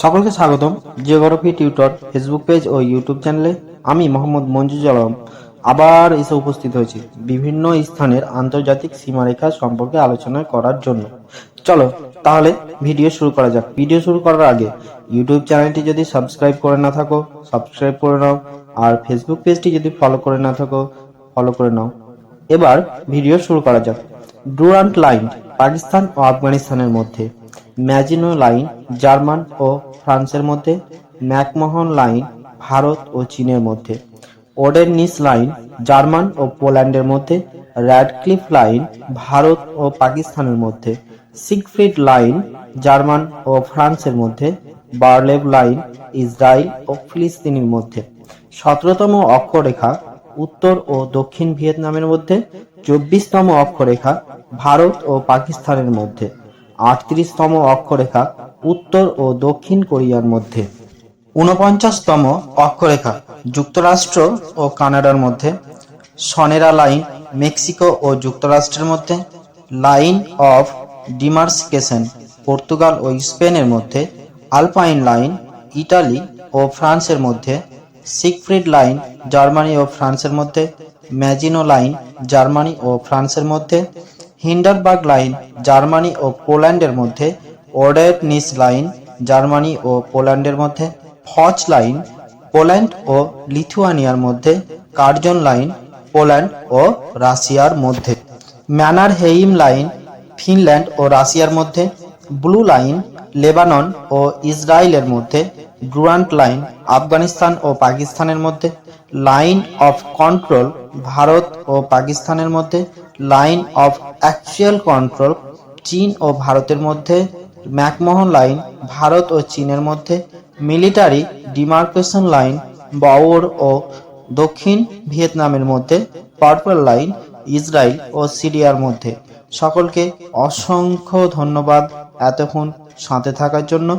সকলকে স্বাগতম geography tutor Facebook page ও YouTube চ্যানেলে। আমি মোহাম্মদ মঞ্জুর আলম আবার এসে উপস্থিত হয়েছি বিভিন্ন স্থানের আন্তর্জাতিক সীমারেখা সম্পর্কে আলোচনা করার জন্য। চলো তাহলে ভিডিও শুরু করা যাক। ভিডিও শুরু করার আগে ইউটিউব চ্যানেলটি যদি সাবস্ক্রাইব করে না থাকো সাবস্ক্রাইব করে নাও, আর ফেসবুক পেজটি যদি ফলো করে না থাকো ফলো করে নাও। এবার ভিডিও শুরু করা যাক। ডুরান্ট লাইন পাকিস্তান ও আফগানিস্তানের মধ্যে, ম্যাজিনো লাইন জার্মান ও ফ্রান্সের মধ্যে, ম্যাকমোহন লাইন ভারত ও চীনের মধ্যে, ওডেননিস লাইন জার্মান ও পোল্যান্ডের মধ্যে, র্যাডক্লিফ লাইন ভারত ও পাকিস্তানের মধ্যে, সিগফ্রিড লাইন জার্মান ও ফ্রান্সের মধ্যে, বার্লেভ লাইন ইসরায়েল ও ফিলিস্তিনের মধ্যে। 17তম অক্ষরেখা উত্তর ও দক্ষিণ ভিয়েতনামের মধ্যে, 24তম অক্ষরেখা ভারত ও পাকিস্তানের মধ্যে, 38তম অক্ষরেখা উত্তর ও দক্ষিণ কোরিয়ার মধ্যে, 49তম অক্ষরেখা যুক্তরাষ্ট্র ও কানাডার মধ্যে, সনেরা লাইন মেক্সিকো ও যুক্তরাষ্ট্রের মধ্যে, লাইন অফ ডিমার্কেশন পর্তুগাল ও স্পেনের মধ্যে, আলপাইন লাইন ইটালি ও ফ্রান্সের মধ্যে, সিগফ্রিড লাইন জার্মানি ও ফ্রান্সের মধ্যে, ম্যাজিনো লাইন জার্মানি ও ফ্রান্সের মধ্যে, হিন্ডারবার্গ লাইন জার্মানি ও পোল্যান্ডের মধ্যে, ওডেননিস লাইন জার্মানি ও পোল্যান্ডের মধ্যে, ফচ লাইন পোল্যান্ড ও লিথুয়ানিয়ার মধ্যে, কার্জন লাইন পোল্যান্ড ও রাশিয়ার মধ্যে, ম্যানারহেইম লাইন ফিনল্যান্ড ও রাশিয়ার মধ্যে, ব্লু লাইন লেবানন ও ইসরায়েলের মধ্যে, ডুরান্ট লাইন আফগানিস্তান ও পাকিস্তানের মধ্যে, লাইন অফ কন্ট্রোল ভারত ও পাকিস্তানের মধ্যে, লাইন অফ অ্যাকচুয়াল কন্ট্রোল চীন ও ভারতের মধ্যে, ম্যাকমোহন লাইন ভারত ও চীনের মধ্যে, মিলিটারি ডিমার্কেশন লাইন বাওর ও দক্ষিণ ভিয়েতনামের মধ্যে, পার্পল লাইন ইসরায়েল ও সিরিয়ার মধ্যে। সকলকে অসংখ্য ধন্যবাদ এতক্ষণ সাথে থাকার জন্য।